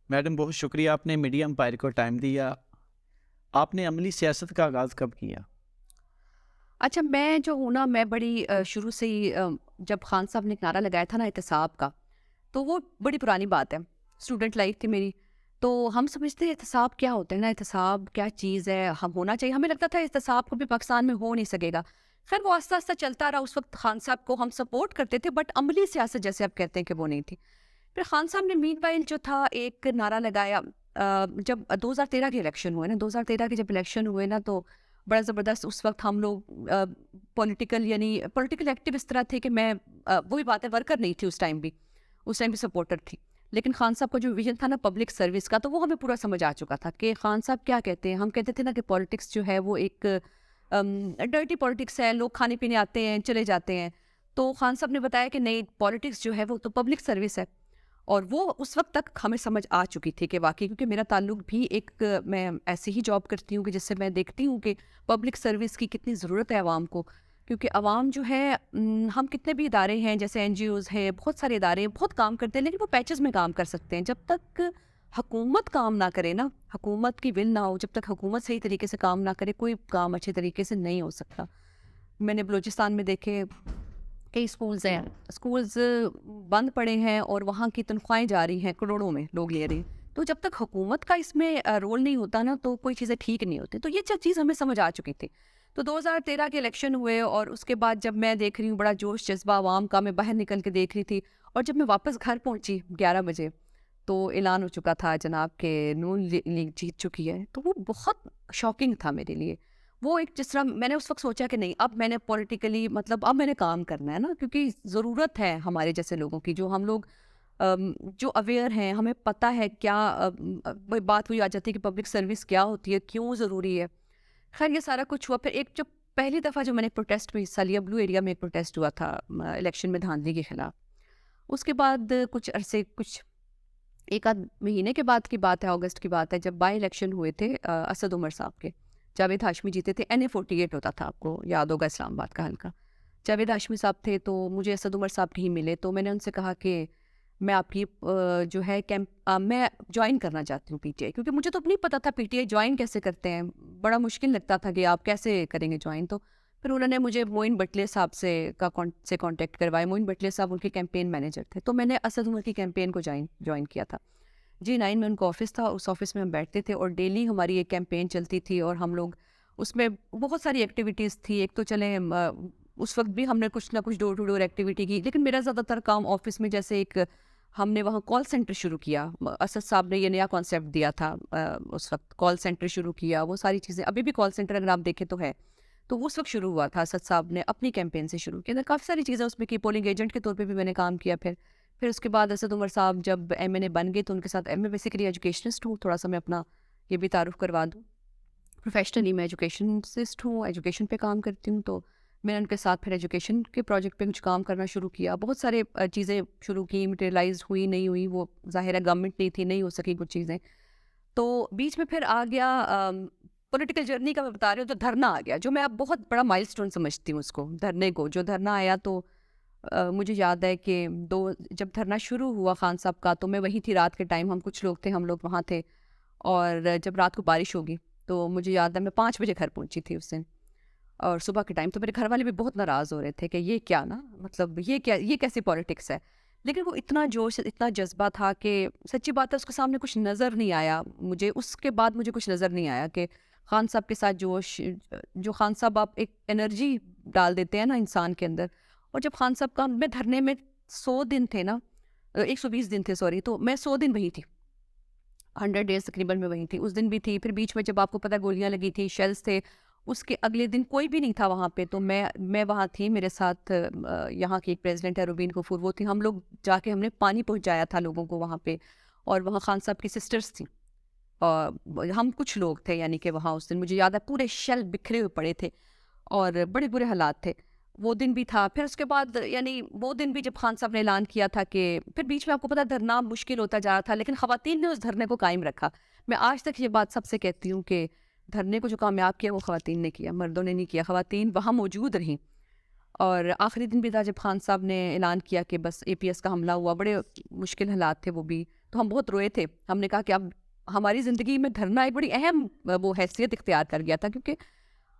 Madam بہت شکریہ، آپ نے میڈیا امپائر کو ٹائم دیا۔ آپ نے عملی سیاست کا آغاز کب کیا؟ اچھا، میں جو ہوں نا، میں بڑی شروع سے ہی جب خان صاحب نے ایک نعرہ لگایا تھا نا احتساب کا، تو وہ بڑی پرانی بات ہے، اسٹوڈنٹ لائف تھی میری۔ تو ہم سمجھتے ہیں احتساب کیا ہوتا ہے نا، احتساب کیا چیز ہے، ہم ہونا چاہیے، ہمیں لگتا تھا احتساب کو بھی پاکستان میں ہو نہیں سکے گا۔ خیر وہ آہستہ آہستہ چلتا رہا، اس وقت خان صاحب کو ہم سپورٹ کرتے تھے، بٹ عملی سیاست جیسے آپ کہتے ہیں کہ وہ نہیں تھی۔ پھر خان صاحب نے مین وائل جو تھا ایک نعرہ لگایا، جب 2013 کے الیکشن ہوئے نا، 2013 کے جب الیکشن ہوئے نا، تو بڑا زبردست اس وقت ہم لوگ پولیٹیکل ایکٹیو اس طرح تھے کہ میں وہی بات ہے، ورکر نہیں تھی اس ٹائم بھی سپورٹر تھی، لیکن خان صاحب کا جو ویژن تھا نا پبلک سروس کا، تو وہ ہمیں پورا سمجھ آ چکا تھا کہ خان صاحب کیا کہتے ہیں۔ ہم کہتے تھے نا کہ پالیٹکس جو ہے وہ ایک ڈرٹی پالیٹکس ہے، لوگ کھانے پینے آتے ہیں چلے جاتے ہیں، تو خان صاحب نے بتایا کہ نہیں، پالیٹکس جو ہے وہ تو پبلک سروس ہے۔ اور وہ اس وقت تک ہمیں سمجھ آ چکی تھی کہ واقعی، کیونکہ میرا تعلق بھی ایک میں ایسی ہی جاب کرتی ہوں کہ جس سے میں دیکھتی ہوں کہ پبلک سروس کی کتنی ضرورت ہے عوام کو، کیونکہ عوام جو ہے ہم کتنے بھی ادارے ہیں جیسے این جی اوز ہے، بہت سارے ادارے ہیں، بہت کام کرتے ہیں، لیکن وہ پیچز میں کام کر سکتے ہیں۔ جب تک حکومت کام نہ کرے نا، حکومت کی ول نہ ہو، جب تک حکومت صحیح طریقے سے کام نہ کرے، کوئی کام اچھے طریقے سے نہیں ہو سکتا۔ میں نے بلوچستان میں دیکھے کئی اسکولز ہیں، اسکولز بند پڑے ہیں اور وہاں کی تنخواہیں جا رہی ہیں، کروڑوں میں لوگ لے رہے ہیں۔ تو جب تک حکومت کا اس میں رول نہیں ہوتا نا، تو کوئی چیزیں ٹھیک نہیں ہوتی۔ تو یہ چیز ہمیں سمجھ آ چکی تھی۔ تو 2013 کے الیکشن ہوئے اور اس کے بعد جب میں دیکھ رہی ہوں بڑا جوش جذبہ عوام کا، میں باہر نکل کے دیکھ رہی تھی، اور جب میں واپس گھر پہنچی 11 بجے، تو اعلان ہو چکا تھا جناب کہ نون لیگ جیت چکی ہے۔ تو وہ بہت شاکنگ تھا میرے لیے۔ وہ ایک جس طرح میں نے اس وقت سوچا کہ نہیں، اب میں نے پولیٹیکلی مطلب اب میں نے کام کرنا ہے نا، کیونکہ ضرورت ہے ہمارے جیسے لوگوں کی، جو ہم لوگ جو اویئر ہیں، ہمیں پتہ ہے کیا بات وہی آ جاتی ہے کہ پبلک سروس کیا ہوتی ہے، کیوں ضروری ہے۔ خیر یہ سارا کچھ ہوا، پھر ایک جو پہلی دفعہ جو میں نے پروٹیسٹ میں حصہ لیا، بلو ایریا میں ایک پروٹیسٹ ہوا تھا الیکشن میں دھاندلی کے خلاف۔ اس کے بعد کچھ عرصے، کچھ ایک آدھ مہینے کے بعد کی بات ہے، اگست کی بات ہے، جب بائی الیکشن ہوئے تھے اسد عمر صاحب کے، جاوید ہاشمی جیتے تھے، NA 48 ہوتا تھا، آپ کو یاد ہوگا، اسلام آباد کا حلقہ۔ جاوید ہاشمی صاحب تھے، تو مجھے اسد عمر صاحب کہیں ملے، تو میں نے ان سے کہا کہ میں آپ کی جو ہے میں جوائن کرنا چاہتی ہوں PTI، کیونکہ مجھے تو نہیں پتا تھا PTI جوائن کیسے کرتے ہیں، بڑا مشکل لگتا تھا کہ آپ کیسے کریں گے جوائن۔ تو پھر انہوں نے مجھے معین بٹلے صاحب سے کانٹیکٹ کروایا۔ معین بٹلے صاحب ان کے کیمپین مینیجر تھے، تو میں نے اسد عمر کی کیمپین کو جوائن کیا تھا۔ G9 میں ان کا آفس تھا، اس آفس میں ہم بیٹھتے تھے اور ڈیلی ہماری ایک کیمپین چلتی تھی، اور ہم لوگ اس میں بہت ساری ایکٹیویٹیز تھی۔ ایک تو چلیں اس وقت بھی ہم نے کچھ نہ کچھ ڈور ٹو ڈور ایکٹیویٹی کی، لیکن میرا زیادہ تر کام آفس میں، جیسے ایک ہم نے وہاں کال سینٹر شروع کیا، اسد صاحب نے یہ نیا کانسیپٹ دیا تھا، اس وقت کال سینٹر شروع کیا، وہ ساری چیزیں ابھی بھی کال سینٹر اگر آپ دیکھیں تو ہے۔ تو اس وقت شروع ہوا تھا، اسد صاحب نے اپنی کیمپین سے شروع کیا، کافی ساری چیزیں اس میں کی، پولنگ ایجنٹ کے طور پہ بھی میں نے کام کیا۔ پھر اس کے بعد اسد عمر صاحب جب MA بن گئے، تو ان کے ساتھ میں بیسیکلی ایجوکیشنسٹ ہوں، تھوڑا سا میں اپنا یہ بھی تعارف کروا دوں، پروفیشنلی میں ایجوکیشنسٹ ہوں، ایجوکیشن پہ کام کرتی ہوں۔ تو میں نے ان کے ساتھ پھر ایجوکیشن کے پروجیکٹ پہ کچھ کام کرنا شروع کیا، بہت سارے چیزیں شروع کی، مٹیریلائز ہوئی نہیں ہوئی، وہ ظاہر ہے گورنمنٹ نہیں تھی، نہیں ہو سکی کچھ چیزیں۔ تو بیچ میں پھر آ گیا پولیٹیکل جرنی کا، میں بتا رہی ہوں، تو دھرنا آ گیا، جو میں اب بہت بڑا مائل سٹون سمجھتی ہوں اس کو، دھرنے کو، جو دھرنا آیا۔ تو مجھے یاد ہے کہ جب دھرنا شروع ہوا خان صاحب کا، تو میں وہیں تھی رات کے ٹائم، ہم کچھ لوگ تھے، ہم لوگ وہاں تھے، اور جب رات کو بارش ہوگی، تو مجھے یاد ہے میں 5 بجے گھر پہنچی تھی اس دن، اور صبح کے ٹائم تو میرے گھر والے بھی بہت ناراض ہو رہے تھے کہ یہ کیا نا، مطلب یہ کیسی پالیٹکس ہے۔ لیکن وہ اتنا جوش، اتنا جذبہ تھا کہ سچی بات ہے، اس کے سامنے کچھ نظر نہیں آیا مجھے، اس کے بعد مجھے کچھ نظر نہیں آیا کہ خان صاحب کے ساتھ جوش، جو خان صاحب آپ ایک انرجی ڈال دیتے ہیں نا انسان کے اندر۔ اور جب خان صاحب کا میں دھرنے میں 100 دن تھے نا، 120 دن تھے سوری، تو میں 100 دن وہیں تھی، 100 ڈیز تقریباً میں وہیں تھی، اس دن بھی تھی۔ پھر بیچ میں جب آپ کو پتہ گولیاں لگی تھی، شیلز تھے، اس کے اگلے دن کوئی بھی نہیں تھا وہاں پہ، تو میں وہاں تھی، میرے ساتھ یہاں کی ایک پریزیڈنٹ ہے روبین غفور، وہ تھی، ہم لوگ جا کے ہم نے پانی پہنچایا تھا لوگوں کو وہاں پہ، اور وہاں خان صاحب کی سسٹرز تھیں، اور ہم کچھ لوگ تھے، یعنی کہ وہاں اس دن مجھے یاد ہے پورے شیل بکھرے ہوئے پڑے تھے اور بڑے برے حالات تھے، وہ دن بھی تھا۔ پھر اس کے بعد یعنی وہ دن بھی جب خان صاحب نے اعلان کیا تھا کہ پھر بیچ میں آپ کو پتہ دھرنا مشکل ہوتا جا رہا تھا، لیکن خواتین نے اس دھرنے کو قائم رکھا۔ میں آج تک یہ بات سب سے کہتی ہوں کہ دھرنے کو جو کامیاب کیا وہ خواتین نے کیا، مردوں نے نہیں کیا، خواتین وہاں موجود رہیں۔ اور آخری دن بھی تھا جب خان صاحب نے اعلان کیا کہ بس APS کا حملہ ہوا، بڑے مشکل حالات تھے وہ بھی، تو ہم بہت روئے تھے. ہم نے کہا کہ اب ہماری زندگی میں دھرنا ایک بڑی اہم وہ حیثیت اختیار کر گیا تھا, کیونکہ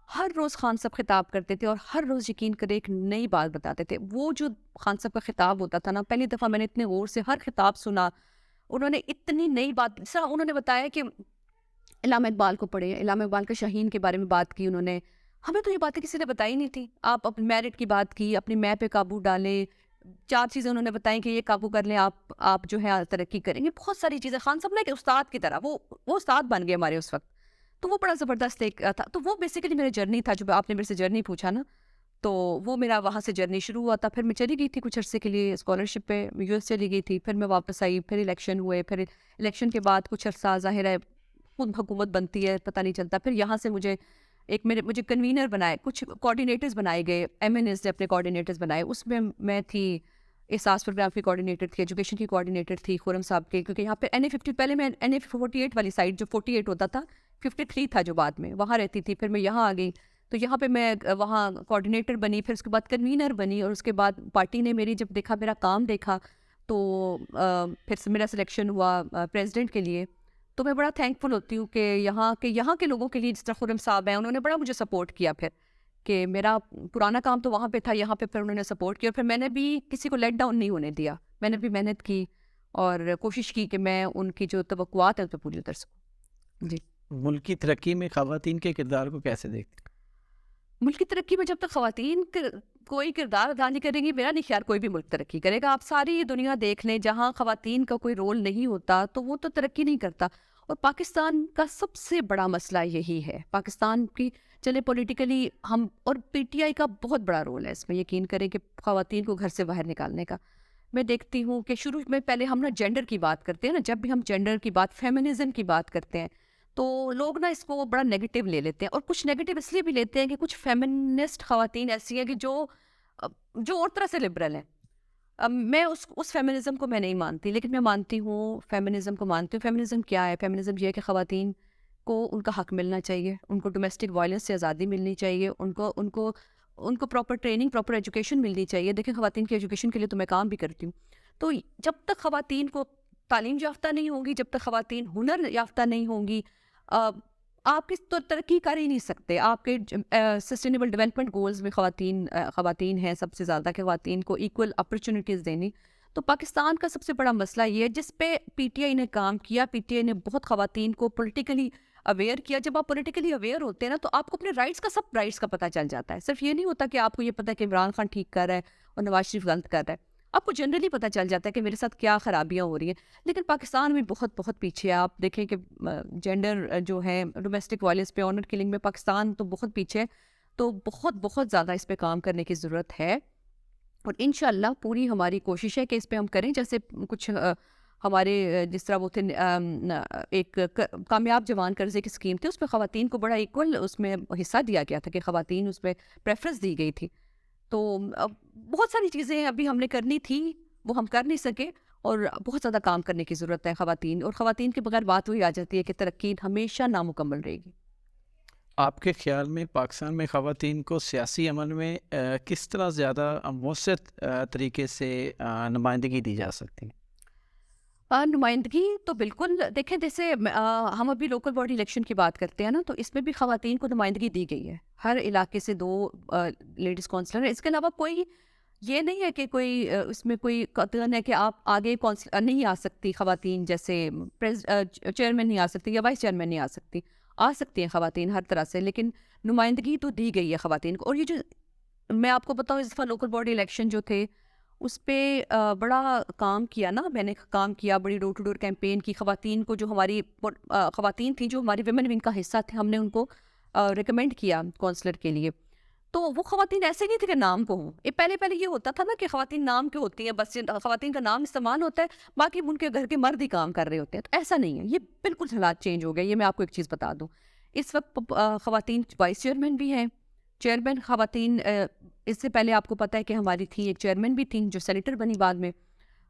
ہر روز خان صاحب خطاب کرتے تھے اور ہر روز یقین کرے ایک نئی بات بتاتے تھے. وہ جو خان صاحب کا خطاب ہوتا تھا نا, پہلی دفعہ میں نے اتنے غور سے ہر خطاب سنا. انہوں نے اتنی نئی بات, جس طرح انہوں نے بتایا کہ علامہ اقبال کو پڑھے, علامہ اقبال کے شاہین کے بارے میں بات کی انہوں نے. ہمیں تو یہ باتیں کسی نے بتائی نہیں تھی. آپ اپنے میرٹ کی بات کی, اپنی میں پہ قابو ڈالیں, 4 چیزیں انہوں نے بتائیں کہ یہ قابو کر لیں, آپ جو ہے ترقی کریں گے. بہت ساری چیزیں. خان صاحب نے ایک استاد کی طرح, وہ استاد بن گئے ہمارے اس وقت. تو وہ بڑا زبردست ایک تھا. تو وہ بیسیکلی میرا جرنی تھا. جو آپ نے میرے سے جرنی پوچھا نا, تو وہ میرا وہاں سے جرنی شروع ہوا تھا. پھر میں چلی گئی تھی کچھ عرصے کے لیے اسکالرشپ پہ, یو ایس چلی گئی تھی. پھر میں واپس آئی, پھر الیکشن ہوئے, پھر الیکشن کے بعد کچھ عرصہ ظاہر ہے خود حکومت بنتی ہے, پتہ نہیں چلتا. پھر یہاں سے مجھے کنوینر بنائے, کچھ کوآرڈینیٹرز بنائے گئے, ایم این ایس نے اپنے کوآرڈینیٹرز بنائے. اس میں میں تھی احساس پروگرام کی کوآرڈینیٹر تھی, ایجوکیشن کی کوآرڈینیٹر تھی خرم صاحب کے, کیونکہ یہاں پہ NA50 پہلے میں NA48 والی سائڈ جو 48 ہوتا تھا 53 تھا جو بعد میں, وہاں رہتی تھی. پھر میں یہاں آ گئی, تو یہاں پہ میں وہاں کوآرڈینیٹر بنی, پھر اس کے بعد کنوینر بنی, اور اس کے بعد پارٹی نے میری جب دیکھا, میرا کام دیکھا, تو پھر میرا سلیکشن ہوا پریزیڈنٹ کے لیے. تو میں بڑا تھینکفل ہوتی ہوں کہ یہاں کے لوگوں کے لیے, جس طرح خرم صاحب ہیں, انہوں نے بڑا مجھے سپورٹ کیا. پھر کہ میرا پرانا کام تو وہاں پہ تھا, یہاں پہ پھر انہوں نے سپورٹ کیا. پھر میں نے بھی کسی کو لیٹ ڈاؤن نہیں ہونے دیا, میں نے بھی محنت کی اور کوشش کی کہ میں ان کی جو توقعات ہیں اس پہ پوری اتر سکوں. جی. ملک کی ترقی میں خواتین کے کردار کو کیسے دیکھتے ہیں؟ ملک کی ترقی میں جب تک خواتین کوئی کردار ادا نہیں کریں گی, میرا نہیں خیال کوئی بھی ملک ترقی کرے گا. آپ ساری دنیا دیکھ لیں, جہاں خواتین کا کوئی رول نہیں ہوتا تو وہ تو ترقی نہیں کرتا. اور پاکستان کا سب سے بڑا مسئلہ یہی ہے. پاکستان کی چلے پولیٹیکلی ہم, اور PTI کا بہت بڑا رول ہے اس میں, یقین کریں کہ خواتین کو گھر سے باہر نکالنے کا. میں دیکھتی ہوں کہ شروع میں پہلے ہم نا جینڈر کی بات کرتے ہیں نا, جب بھی ہم جینڈر کی بات, فیمنزم کی بات کرتے ہیں, تو لوگ نا اس کو بڑا نیگیٹو لے لیتے ہیں. اور کچھ نیگیٹو اس لیے بھی لیتے ہیں کہ کچھ فیمنسٹ خواتین ایسی ہیں کہ جو اور طرح سے لبرل ہیں. میں اس فیمنزم کو میں نہیں مانتی, لیکن میں مانتی ہوں فیمنزم کو مانتی ہوں. فیمنزم کیا ہے؟ فیمنزم یہ ہے کہ خواتین کو ان کا حق ملنا چاہیے, ان کو ڈومیسٹک وائلنس سے آزادی ملنی چاہیے, ان کو پراپر ٹریننگ, پراپر ایجوکیشن ملنی چاہیے. دیکھیں خواتین کی ایجوکیشن کے لیے تو میں کام بھی کرتی ہوں. تو جب تک خواتین کو تعلیم یافتہ نہیں ہوں گی, جب تک خواتین ہنر یافتہ نہیں ہوں گی, آپ کی تو ترقی کر ہی نہیں سکتے. آپ کے سسٹینیبل ڈیولپمنٹ گولز میں خواتین ہیں سب سے زیادہ, کہ خواتین کو ایکول اپرچونیٹیز دینی. تو پاکستان کا سب سے بڑا مسئلہ یہ ہے جس پہ PTI نے کام کیا. PTI نے بہت خواتین کو پولیٹیکلی اویئر کیا. جب آپ پولیٹیکلی اویئر ہوتے ہیں نا, تو آپ کو اپنے رائٹس کا, سب رائٹس کا پتہ چل جاتا ہے. صرف یہ نہیں ہوتا کہ آپ کو یہ پتہ ہے کہ عمران خان ٹھیک کر رہا ہے اور نواز شریف غلط کر رہا ہے. آپ کو جنرلی پتہ چل جاتا ہے کہ میرے ساتھ کیا خرابیاں ہو رہی ہیں. لیکن پاکستان میں بہت پیچھے ہے. آپ دیکھیں کہ جینڈر جو ہے, ڈومیسٹک وائلنس پہ, آنر کلنگ میں پاکستان تو بہت پیچھے ہے. تو بہت زیادہ اس پہ کام کرنے کی ضرورت ہے, اور انشاءاللہ پوری ہماری کوشش ہے کہ اس پہ ہم کریں. جیسے کچھ ہمارے جس طرح وہ تھے ایک کامیاب جوان قرضے کی اسکیم تھی, اس پہ خواتین کو بڑا ایکول اس میں حصہ دیا گیا تھا, کہ خواتین اس پہ پریفرنس دی گئی تھی. تو بہت ساری چیزیں ابھی ہم نے کرنی تھی, وہ ہم کر نہیں سکے, اور بہت زیادہ کام کرنے کی ضرورت ہے خواتین. اور خواتین کے بغیر بات وہی آ جاتی ہے کہ ترقی ہمیشہ نامکمل رہے گی. آپ کے خیال میں پاکستان میں خواتین کو سیاسی عمل میں کس طرح زیادہ مؤثر طریقے سے نمائندگی دی جا سکتی ہے؟ نمائندگی تو بالکل, دیکھیں جیسے ہم ابھی لوکل باڈی الیکشن کی بات کرتے ہیں نا, تو اس میں بھی خواتین کو نمائندگی دی گئی ہے. ہر علاقے سے 2 لیڈیز کونسلر ہیں. اس کے علاوہ کوئی یہ نہیں ہے کہ کوئی اس میں کوئی قطعاً ہے کہ آپ آگے کونسلر نہیں آ سکتی خواتین, جیسے چیئرمین نہیں آ سکتی یا وائس چیئرمین نہیں آ سکتی. آ سکتی ہیں خواتین ہر طرح سے, لیکن نمائندگی تو دی گئی ہے خواتین کو. اور یہ جو میں آپ کو بتاؤں, اس دفعہ لوکل باڈی الیکشن جو تھے اس پہ بڑا کام کیا نا, میں نے کام کیا, بڑی ڈور ٹو ڈور کیمپین کی. خواتین کو, جو ہماری خواتین تھیں جو ہماری ویمن ونگ کا حصہ تھے, ہم نے ان کو ریکمینڈ کیا کونسلر کے لیے. تو وہ خواتین ایسے نہیں تھے کہ نام کو ہوں. پہلے یہ ہوتا تھا نا کہ خواتین نام کے ہوتی ہیں, بس خواتین کا نام استعمال ہوتا ہے, باقی ان کے گھر کے مرد ہی کام کر رہے ہوتے ہیں. تو ایسا نہیں ہے, یہ بالکل حالات چینج ہو گئے. یہ میں آپ کو ایک چیز بتا دوں, اس وقت خواتین وائس چیئرمین بھی ہیں, چیئرمین خواتین. اس سے پہلے آپ کو پتہ ہے کہ ہماری تھی ایک چیئرمین بھی تھیں جو سینیٹر بنی بعد میں,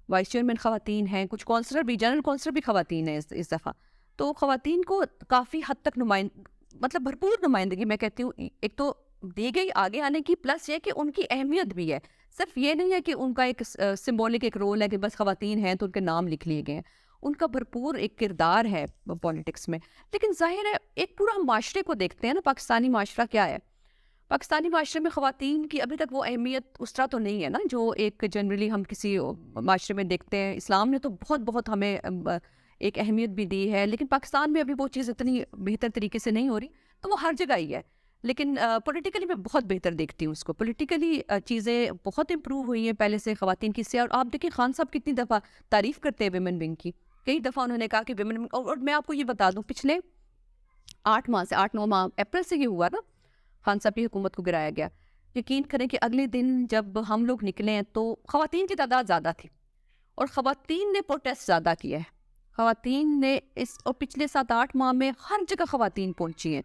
وائس چیئرمین خواتین ہیں, کچھ کونسلر بھی, جنرل کونسلر بھی خواتین ہیں اس دفعہ. تو خواتین کو کافی حد تک مطلب بھرپور نمائندگی میں کہتی ہوں ایک تو دی گئی آگے آنے کی, پلس یہ کہ ان کی اہمیت بھی ہے. صرف یہ نہیں ہے کہ ان کا ایک سمبولک ایک رول ہے کہ بس خواتین ہیں تو ان کے نام لکھ لیے گئے ہیں. ان کا بھرپور ایک کردار ہے پولیٹکس میں. لیکن ظاہر ہے ایک پورا معاشرے کو دیکھتے ہیں نا, پاکستانی معاشرہ کیا ہے. پاکستانی معاشرے میں خواتین کی ابھی تک وہ اہمیت اس طرح تو نہیں ہے نا جو ایک جنرلی ہم کسی معاشرے میں دیکھتے ہیں. اسلام نے تو بہت بہت ہمیں ایک اہمیت بھی دی ہے, لیکن پاکستان میں ابھی وہ چیز اتنی بہتر طریقے سے نہیں ہو رہی. تو وہ ہر جگہ ہی ہے, لیکن پولیٹیکلی میں بہت بہتر دیکھتی ہوں اس کو. پولیٹیکلی چیزیں بہت امپروو ہوئی ہیں پہلے سے خواتین کی سے. اور آپ دیکھیں خان صاحب کتنی دفعہ تعریف کرتے ہیں ویمن ونگ کی. کئی دفعہ انہوں نے کہا کہ ویمن ونگ, اور میں آپ کو یہ بتا دوں پچھلے 8 9 ماہ اپریل سے یہ ہوا نا خان صاحب کی حکومت کو گرایا گیا. یقین کریں کہ اگلے دن جب ہم لوگ نکلے ہیں تو خواتین کی تعداد زیادہ تھی, اور خواتین نے پروٹیسٹ زیادہ کیا ہے. خواتین نے اور پچھلے 7 8 ماہ میں ہر جگہ خواتین پہنچی ہیں.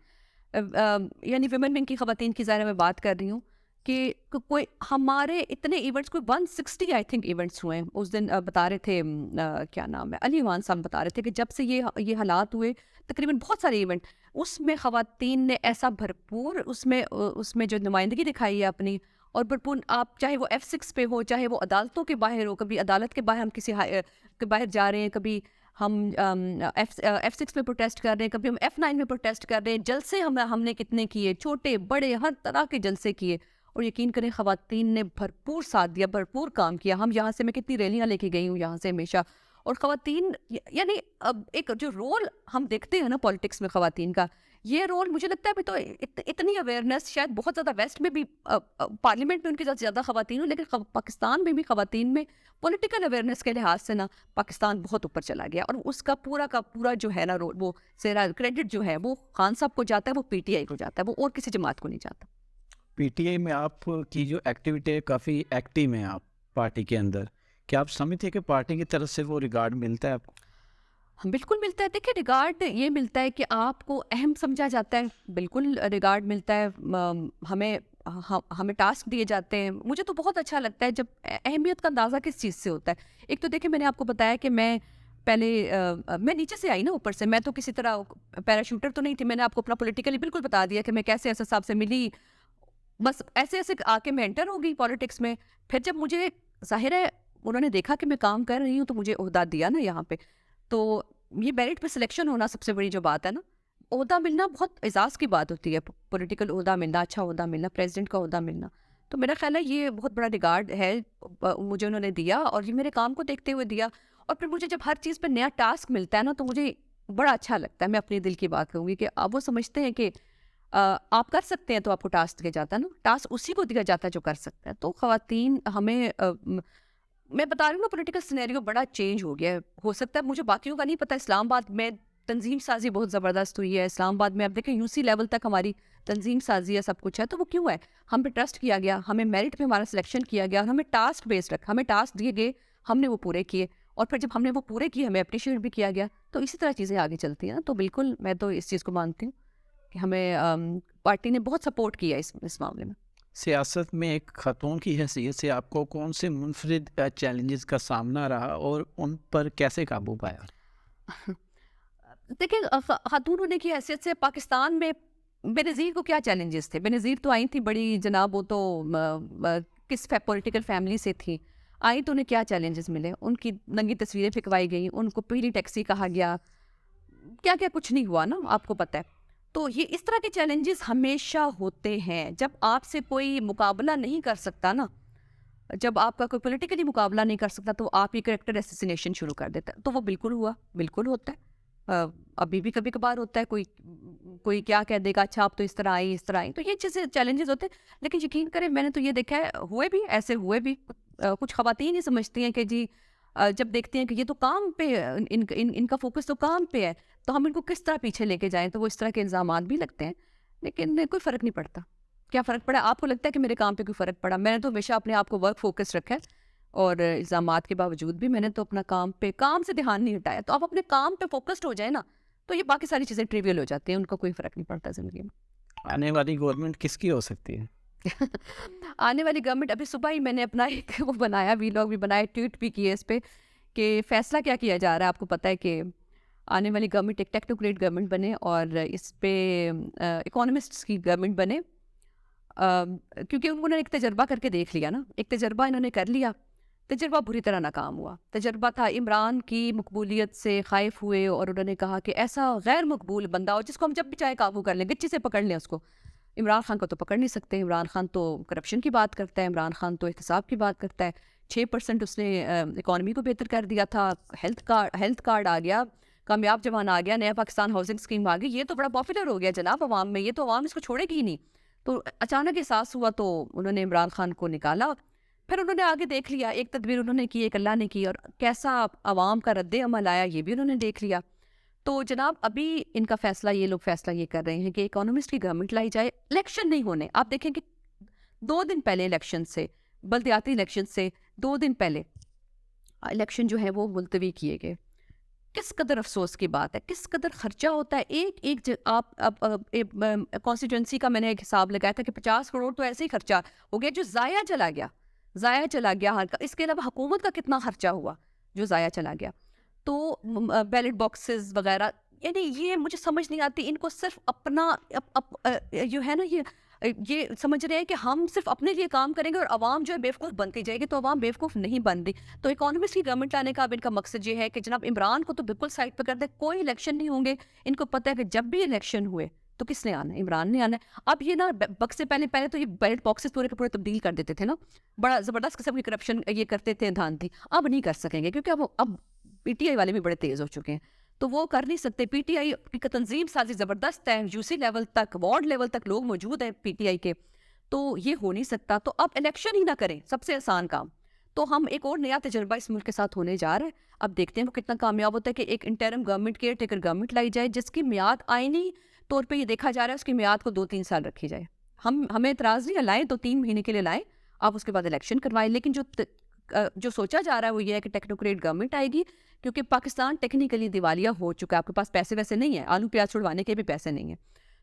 یعنی ویمن ونگ کی خواتین کی ظاہر میں بات کر رہی ہوں کہ کوئی ہمارے اتنے ایونٹس, کوئی 160 آئی تھنک ایونٹس ہوئے ہیں اس دن. بتا رہے تھے کیا نام ہے, علی ایوان صاحب بتا رہے تھے کہ جب سے یہ حالات ہوئے تقریباً بہت سارے ایونٹ, اس میں خواتین نے ایسا بھرپور اس میں جو نمائندگی دکھائی ہے اپنی, اور بھرپور. آپ چاہے وہ F6 پہ ہو, چاہے وہ عدالتوں کے باہر ہو, کبھی عدالت کے باہر ہم کسی کے باہر جا رہے ہیں, کبھی ہم F6 میں پروٹیسٹ کر رہے ہیں, کبھی ہم F9 میں پروٹیسٹ کر رہے ہیں. جلسے ہم نے کتنے کیے, چھوٹے بڑے ہر طرح کے جلسے کیے, اور یقین کریں خواتین نے بھرپور ساتھ دیا, بھرپور کام کیا. ہم یہاں سے, میں کتنی ریلیاں لے کے گئی ہوں یہاں سے ہمیشہ. اور خواتین یعنی اب ایک جو رول ہم دیکھتے ہیں نا پولیٹکس میں خواتین کا, یہ رول مجھے لگتا ہے ابھی تو اتنی اویئرنیس شاید بہت زیادہ ویسٹ میں بھی, پارلیمنٹ میں ان کے ساتھ زیادہ خواتین ہوں, لیکن پاکستان میں بھی خواتین میں پولیٹیکل اویئرنیس کے لحاظ سے نا پاکستان بہت اوپر چلا گیا. اور اس کا پورا جو ہے نا رول, وہ سیرا کریڈٹ جو ہے وہ خان صاحب کو جاتا ہے, وہ PTI کو جاتا ہے, وہ اور کسی جماعت کو نہیں جاتا. PTI میں آپ کی جو ایکٹیویٹی ہے کافی ایکٹیو ہیں آپ پارٹی کے اندر, کیا آپ سمجھتے ہیں کہ پارٹی کی طرف سے وہ ریگارڈ ملتا ہے آپ کو؟ بالکل ملتا ہے. دیکھیں ریگارڈ یہ ملتا ہے کہ آپ کو اہم سمجھا جاتا ہے, بالکل ریگارڈ ملتا ہے. ہمیں ٹاسک دیے جاتے ہیں. مجھے تو بہت اچھا لگتا ہے جب اہمیت کا اندازہ کس چیز سے ہوتا ہے. ایک تو دیکھیں میں نے آپ کو بتایا کہ میں پہلے میں نیچے سے آئی نا, اوپر سے. میں تو کسی طرح پیراشوٹر تو نہیں تھی. میں نے آپ کو اپنا پولیٹیکلی بالکل بتا دیا کہ میں کیسے ایسا صاحب سے ملی, بس ایسے آ کے میں انٹر ہو گئی پولیٹکس میں. پھر جب مجھے ظاہر ہے انہوں نے دیکھا کہ میں کام کر رہی ہوں تو مجھے عہدہ دیا نا یہاں پہ. تو یہ میرٹ پہ سلیکشن ہونا سب سے بڑی جو بات ہے نا, عہدہ ملنا بہت اعزاز کی بات ہوتی ہے. پولیٹیکل عہدہ ملنا, اچھا عہدہ ملنا, پریزیڈنٹ کا عہدہ ملنا, تو میرا خیال ہے یہ بہت بڑا ریگارڈ ہے مجھے انہوں نے دیا, اور یہ میرے کام کو دیکھتے ہوئے دیا. اور پھر مجھے جب ہر چیز پہ نیا ٹاسک ملتا ہے نا تو مجھے بڑا اچھا لگتا ہے. میں اپنے دل کی بات کہوں گی کہ اب وہ سمجھتے ہیں کہ آپ کر سکتے ہیں, تو آپ کو ٹاسک دیا جاتا ہے نا, ٹاسک اسی کو دیا جاتا ہے جو کر سکتا ہے. تو خواتین ہمیں میں بتا رہی ہوں نا پولیٹیکل سینیریو بڑا چینج ہو گیا ہے. ہو سکتا ہے مجھے باقیوں کا نہیں پتہ, اسلام آباد میں تنظیم سازی بہت زبردست ہوئی ہے. اسلام آباد میں آپ دیکھیں UC لیول تک ہماری تنظیم سازی ہے, سب کچھ ہے. تو وہ کیوں ہے؟ ہم پہ ٹرسٹ کیا گیا, ہمیں میرٹ پہ ہمارا سلیکشن کیا گیا, اور ہمیں ٹاسک بیسڈ رکھا, ہمیں ٹاسک دیے گئے, ہم نے وہ پورے کیے, اور پھر جب ہم نے وہ پورے کیے ہمیں اپریشیٹ بھی کیا گیا. تو اسی طرح چیزیں آگے چلتی ہیں نا. تو بالکل میں تو اس چیز کو مانتی ہوں کہ ہمیں پارٹی نے بہت سپورٹ کیا اس معاملے میں. سیاست میں ایک خاتون کی حیثیت سے آپ کو کون سے منفرد چیلنجز کا سامنا رہا اور ان پر کیسے قابو پایا؟ دیکھیں خاتون ہونے کی حیثیت سے پاکستان میں بے نظیر کو کیا چیلنجز تھے. بے نظیر تو آئی تھیں بڑی جناب, وہ تو کس پولیٹیکل فیملی سے تھی, آئی تو انہیں کیا چیلنجز ملے. ان کی ننگی تصویریں پھینکوائی گئیں, ان کو پیلی ٹیکسی کہا گیا, کیا کیا کچھ نہیں ہوا نا, آپ کو پتہ ہے. تو یہ اس طرح کے چیلنجز ہمیشہ ہوتے ہیں جب آپ سے کوئی مقابلہ نہیں کر سکتا نا, جب آپ کا کوئی پولیٹیکلی مقابلہ نہیں کر سکتا تو آپ یہ کریکٹر اسیسینیشن شروع کر دیتا ہے. تو وہ بالکل ہوا, بالکل ہوتا ہے, ابھی بھی کبھی کبھار ہوتا ہے. کوئی کیا کہہ دے گا, اچھا آپ تو اس طرح آئی, اس طرح آئی. تو یہ چیزیں چیلنجز ہوتے ہیں. لیکن یقین کریں میں نے تو یہ دیکھا ہے, ہوئے بھی ایسے ہوئے بھی. کچھ خواتین ہی سمجھتی ہیں کہ جی جب دیکھتے ہیں کہ یہ تو کام پہ ان کا فوکس تو کام پہ ہے, تو ہم ان کو کس طرح پیچھے لے کے جائیں. تو وہ اس طرح کے الزامات بھی لگتے ہیں, لیکن کوئی فرق نہیں پڑتا. کیا فرق پڑا؟ آپ کو لگتا ہے کہ میرے کام پہ کوئی فرق پڑا؟ میں نے تو ہمیشہ اپنے آپ کو ورک فوکس رکھا ہے, اور الزامات کے باوجود بھی میں نے تو اپنا کام سے دھیان نہیں ہٹایا. تو آپ اپنے کام پہ فوکسڈ ہو جائیں نا, تو یہ باقی ساری چیزیں ٹریویل ہو جاتی ہیں, ان کا کوئی فرق نہیں پڑتا زندگی میں. آنے والی گورنمنٹ کس کی ہو سکتی ہے؟ آنے والی گورنمنٹ, ابھی صبح ہی میں نے اپنا ایک وہ بنایا, ویلاگ بھی بنایا, ٹویٹ بھی کیے اس پہ کہ فیصلہ کیا جا رہا ہے. آپ کو پتہ ہے کہ آنے والی گورنمنٹ ایک ٹیکنوکریٹ گورنمنٹ بنے, اور اس پہ اکانومسٹس کی گورنمنٹ بنے, کیونکہ انہوں نے ایک تجربہ کر کے دیکھ لیا نا, ایک تجربہ انہوں نے کر لیا تجربہ بری طرح ناکام ہوا. تجربہ تھا عمران کی مقبولیت سے خائف ہوئے اور انہوں نے کہا کہ ایسا غیر مقبول بندہ ہو جس کو ہم جب بھی چاہے قابو کر لیں, گچی سے پکڑ لیں اس کو. عمران خان کو تو پکڑ نہیں سکتے. عمران خان تو کرپشن کی بات کرتا ہے, عمران خان تو احتساب کی بات کرتا ہے. 6% اس نے اکانومی کو بہتر کر دیا تھا. ہیلتھ کارڈ آ گیا, کامیاب جوان آ گیا, نیا پاکستان ہاؤسنگ اسکیم آ گئی. یہ تو بڑا پاپولر ہو گیا جناب عوام میں, یہ تو عوام اس کو چھوڑے گی ہی نہیں. تو اچانک احساس ہوا تو انہوں نے عمران خان کو نکالا. پھر انہوں نے آگے دیکھ لیا, ایک تدبیر انہوں نے کی, ایک اللہ نے کی, اور کیسا عوام کا رد عمل آیا یہ بھی انہوں نے دیکھ لیا. تو جناب ابھی ان کا فیصلہ, یہ لوگ فیصلہ یہ کر رہے ہیں کہ اکانومسٹ کی گورنمنٹ لائی جائے. الیکشن نہیں ہونے, آپ دیکھیں کہ 2 دن پہلے الیکشن سے, بلدیاتی الیکشن سے 2 دن پہلے الیکشن جو ہے وہ ملتوی کیے گئے. کس قدر افسوس کی بات ہے, کس قدر خرچہ ہوتا ہے. ایک آپ کانسٹیٹوئنسی کا میں نے ایک حساب لگایا تھا کہ 50 کروڑ تو ایسے ہی خرچہ ہو گیا جو ضائع چلا گیا. اس کے علاوہ حکومت کا کتنا خرچہ ہوا جو ضائع چلا گیا. تو بیلٹ باکسز وغیرہ, یعنی یہ مجھے سمجھ نہیں آتی. ان کو صرف اپنا جو ہے نا یہ سمجھ رہے ہیں کہ ہم صرف اپنے لیے کام کریں گے اور عوام جو ہے بیوقوف بنتی جائے گی. تو عوام بیوقوف نہیں بن رہی. تو اکانومسٹ کی گورنمنٹ لانے کا اب ان کا مقصد یہ ہے کہ جناب عمران کو تو بالکل سائڈ پہ کر دے, کوئی الیکشن نہیں ہوں گے. ان کو پتہ ہے کہ جب بھی الیکشن ہوئے تو کس نے آنا ہے, عمران نے آنا ہے. اب یہ نا وقت سے پہلے تو یہ بیلٹ باکسز پورے کے پورے تبدیل کر دیتے تھے نا, بڑا زبردست قسم کی کرپشن یہ کرتے تھے, دھاندلی. اب نہیں کر سکیں گے کیونکہ اب پی ٹی آئی والے بھی بڑے تیز ہو چکے ہیں, تو وہ کر نہیں سکتے. پی ٹی آئی کی تنظیم سازی زبردست ہے, یو سی لیول تک, وارڈ لیول تک لوگ موجود ہیں پی ٹی آئی کے, تو یہ ہو نہیں سکتا. تو اب الیکشن ہی نہ کریں, سب سے آسان کام. تو ہم ایک اور نیا تجربہ اس ملک کے ساتھ ہونے جا رہا ہے. اب دیکھتے ہیں وہ کتنا کامیاب ہوتا ہے کہ ایک interim government, care taker government لائی جائے جس کی میعاد آئینی طور پہ یہ دیکھا جا رہا ہے اس کی میعاد کو 2-3 سال رکھی جائے. ہمیں اعتراض نہیں ہے, لائیں تو 3 مہینے کے لیے لائیں, آپ اس کے بعد الیکشن کروائیں. لیکن جو سوچا جا رہا ہے وہ یہ ہے کہ ٹیکنوکریٹ گورنمنٹ آئے گی, کیونکہ پاکستان ٹیکنیکلی دیوالیہ ہو چکا ہے. آپ کے پاس پیسے ویسے نہیں ہیں, آلو پیاز چھڑوانے کے بھی پیسے نہیں ہیں,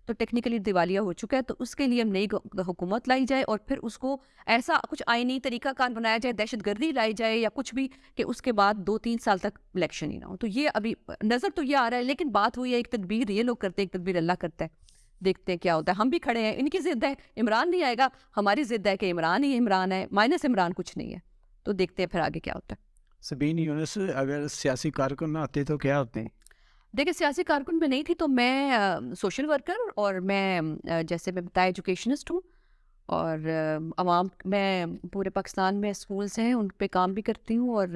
تو ٹیکنیکلی دیوالیہ ہو چکا ہے. تو اس کے لیے نئی حکومت لائی جائے اور پھر اس کو ایسا کچھ آئینی طریقہ کار بنایا جائے, دہشت گردی لائی جائے یا کچھ بھی, کہ اس کے بعد 2-3 سال تک الیکشن ہی نہ ہو. تو یہ ابھی نظر تو یہ آ رہا ہے, لیکن بات ہوئی ہے ایک تدبیر یہ لوگ کرتے ہیں, ایک تدبیر اللہ کرتا ہے. دیکھتے ہیں کیا ہوتا ہے. ہم بھی کھڑے ہیں, ان کی ضد ہے عمران نہیں آئے گا, ہماری ضد ہے کہ عمران ہی عمران ہے, مائنس عمران کچھ نہیں ہے. تو دیکھتے ہیں پھر آگے کیا ہوتا ہے. سبین یونس, اگر سیاسی کارکن نہ آتے تو کیا ہوتے ہیں؟ دیکھیں سیاسی کارکن میں نہیں تھی تو میں سوشل ورکر, اور میں جیسے میں بتایا ایجوکیشنسٹ ہوں, اور عوام میں پورے پاکستان میں اسکولس ہیں ان پہ کام بھی کرتی ہوں, اور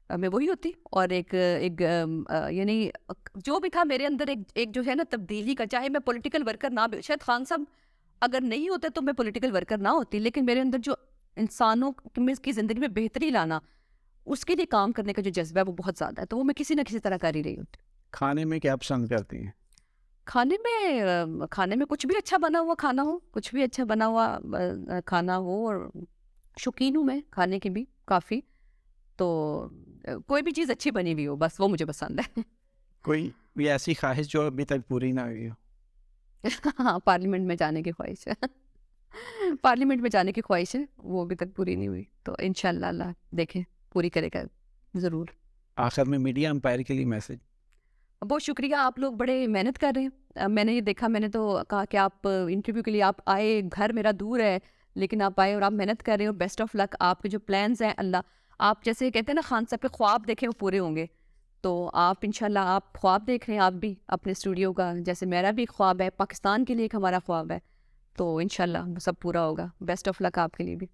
میں وہی ہوتی. اور ایک یعنی جو بھی تھا میرے اندر ایک جو ہے نا تبدیلی کا, چاہے میں پولیٹیکل ورکر نہ بھی, شاید خان صاحب اگر نہیں ہوتے تو میں پولیٹیکل ورکر نہ ہوتی, لیکن میرے اندر جو انسانوں کی زندگی میں بہتری لانا, اس کے لیے کام کرنے کا جو جذبہ ہے وہ بہت زیادہ ہے, تو وہ میں کسی نہ کسی طرح کر ہی رہی ہوتی. کھانے میں کیا پسند کرتی ہیں؟ کھانے میں کچھ بھی اچھا بنا ہوا کھانا ہو, کچھ بھی اچھا بنا ہوا کھانا ہو, اور شوقین ہوں میں کھانے کی بھی کافی. تو کوئی بھی چیز اچھی بنی ہوئی ہو بس وہ مجھے پسند ہے. کوئی بھی ایسی خواہش جو ابھی تک پوری نہ ہوئی ہو؟ ہاں, پارلیمنٹ میں جانے کی خواہش ہے. پارلیمنٹ میں جانے کی خواہش ہے, وہ ابھی تک پوری نہیں ہوئی, تو انشاءاللہ اللہ دیکھیں پوری کرے گا ضرور. آخر میں میڈیا امپائر کے لیے میسج؟ بہت شکریہ, آپ لوگ بڑے محنت کر رہے ہیں. میں نے یہ دیکھا, میں نے تو کہا کہ آپ انٹرویو کے لیے آپ آئے, گھر میرا دور ہے لیکن آپ آئے اور آپ محنت کر رہے ہو. بیسٹ آف لک. آپ کے جو پلانز ہیں, اللہ آپ جیسے کہتے ہیں نا خان صاحب کے خواب دیکھیں وہ پورے ہوں گے. تو آپ انشاءاللہ آپ خواب دیکھ رہے ہیں, آپ بھی اپنے اسٹوڈیو کا, جیسے میرا بھی خواب ہے, پاکستان کے لیے ایک ہمارا خواب ہے, تو انشاءاللہ سب پورا ہوگا. بیسٹ آف لک آپ کے لیے بھی.